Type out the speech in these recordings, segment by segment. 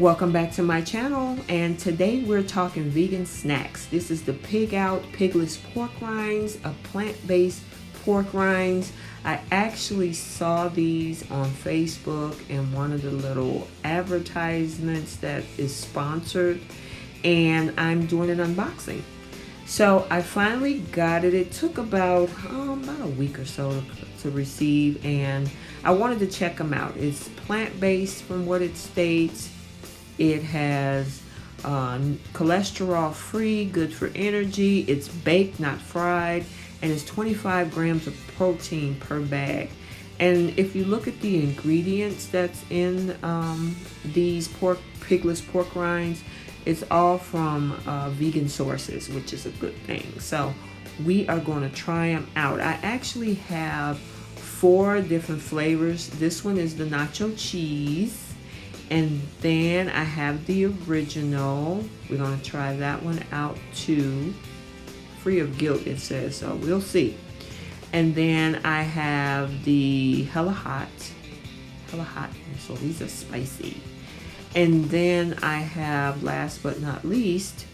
Welcome back to my channel, and today we're talking vegan snacks. This is the PigOut Pigless Pork Rinds, a plant-based pork rinds. I actually saw these on Facebook in one of the little advertisements that is sponsored, and I'm doing an unboxing. So I finally got it. It took about a week or so to receive, and I wanted to check them out. It's plant-based from what it states. It has cholesterol free, good for energy. It's baked, not fried, and it's 25 grams of protein per bag. And if you look at the ingredients that's in these pigless pork rinds, it's all from vegan sources, which is a good thing. So we are going to try them out. I actually have 4 different flavors. This one is the Nacho Cheese. And then I have the original. We're going to try that one out too. Free of guilt, it says, so we'll see. And then I have the Hella Hot. So these are spicy. And then I have, last but not least,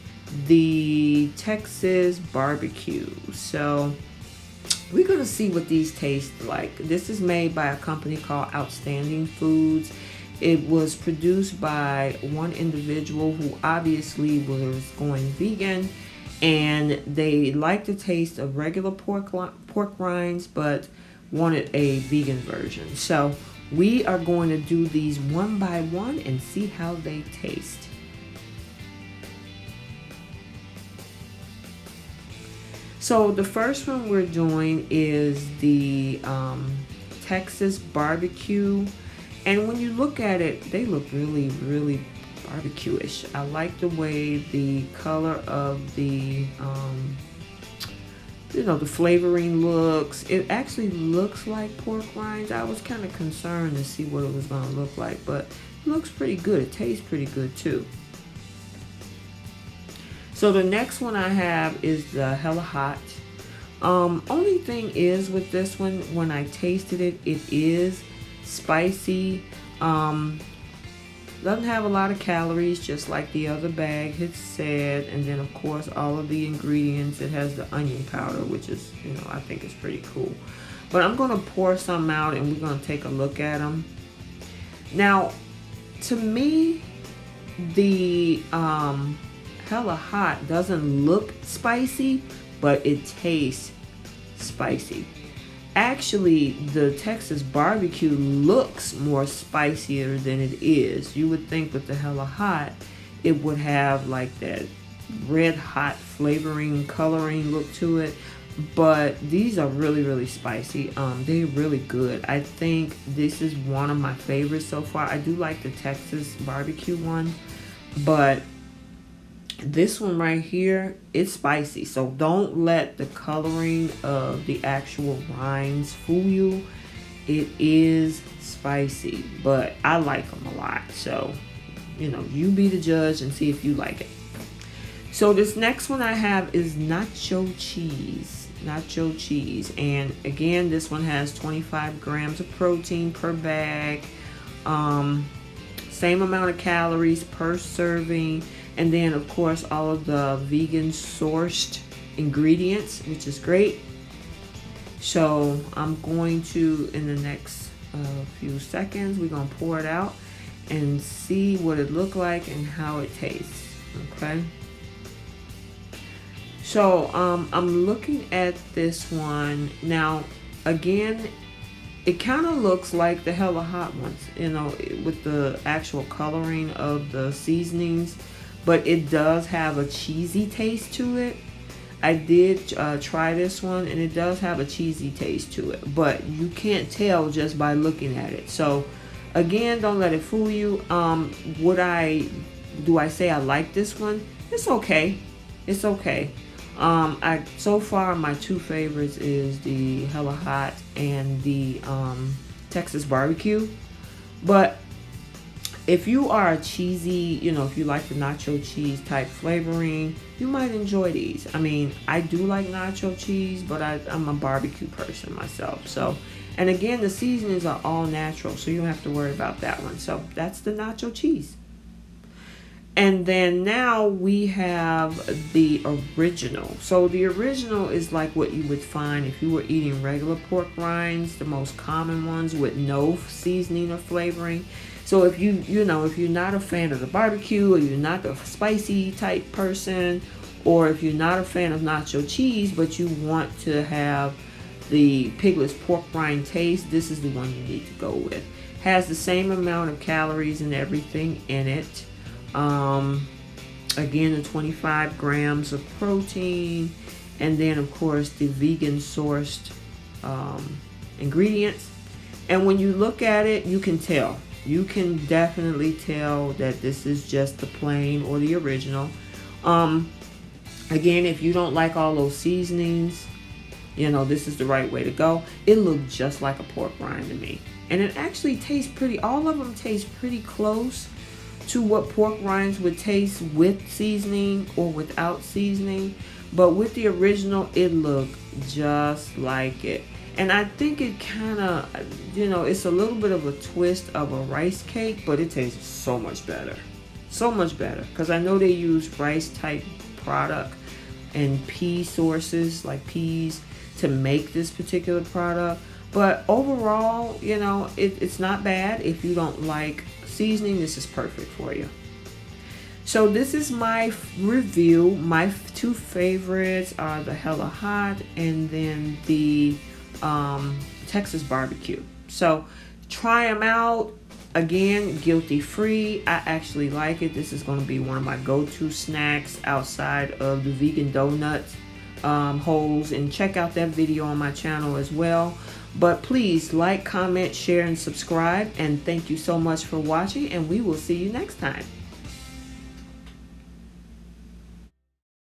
the Texas barbecue. So we're going to see what these taste like. This is made by a company called Outstanding Foods. It was produced by one individual who obviously was going vegan, and they liked the taste of regular pork rinds but wanted a vegan version. So we are going to do these one by one and see how they taste. So the first one we're doing is the Texas barbecue. And when you look at it, they look really, really barbecue-ish. I like the way the color of the, the flavoring looks. It actually looks like pork rinds. I was kind of concerned to see what it was going to look like, but it looks pretty good. It tastes pretty good too. So the next one I have is the Hella Hot. Only thing is with this one, when I tasted it, it is spicy. Doesn't have a lot of calories, just like the other bag had said. And then of course all of the ingredients. It has the onion powder, which is, I think is pretty cool. But I'm going to pour some out and we're going to take a look at them. Now, to me, the Hella Hot doesn't look spicy, but it tastes spicy. Actually, the Texas barbecue looks more spicier than it is. You would think with the Hella Hot, it would have like that red hot flavoring, coloring look to it. But these are really, really spicy. They're really good. I think this is one of my favorites so far. I do like the Texas barbecue one, but this one right here, it's spicy. So don't let the coloring of the actual rinds fool you. It is spicy, but I like them a lot. So, you be the judge and see if you like it. So this next one I have is Nacho Cheese. Nacho Cheese. And again, this one has 25 grams of protein per bag. Same amount of calories per serving. And then, of course, all of the vegan sourced ingredients, which is great. So I'm going to, in the next few seconds, we're going to pour it out and see what it looked like and how it tastes. Okay. So I'm looking at this one. Now, again, it kind of looks like the Hella Hot ones, with the actual coloring of the seasonings. But it does have a cheesy taste to it. I did try this one, and it does have a cheesy taste to it. But you can't tell just by looking at it. So, again, don't let it fool you. Do I say I like this one? It's okay. It's okay. So far, my 2 favorites is the Hella Hot and the Texas barbecue. But if you are a cheesy, if you like the nacho cheese type flavoring, you might enjoy these. I mean, I do like nacho cheese, but I'm a barbecue person myself. So, and again, the seasonings are all natural, so you don't have to worry about that one. So that's the nacho cheese. And then now we have the original. So the original is like what you would find if you were eating regular pork rinds, the most common ones with no seasoning or flavoring. So if if you're not a fan of the barbecue, or you're not the spicy type person, or if you're not a fan of nacho cheese, but you want to have the pigless pork rind taste, this is the one you need to go with. Has the same amount of calories and everything in it. Again, the 25 grams of protein, and then of course the vegan sourced ingredients. And when you look at it, you can tell. You can definitely tell that this is just the plain or the original. Again, if you don't like all those seasonings, this is the right way to go. It looked just like a pork rind to me. And it actually tastes all of them taste pretty close to what pork rinds would taste with seasoning or without seasoning. But with the original, it looked just like it. And I think it kind of, it's a little bit of a twist of a rice cake, but it tastes so much better. So much better. Because I know they use rice type product and pea sources like peas to make this particular product. But overall, it's not bad. If you don't like seasoning, this is perfect for you. So this is my review. My two favorites are the Hella Hot and then the Texas barbecue. So try them out. Again, guilty free. I actually like it. This is going to be one of my go-to snacks outside of the vegan donuts holes, and check out that video on my channel as well. But please like, comment, share, and subscribe, and thank you so much for watching, and we will see you next time.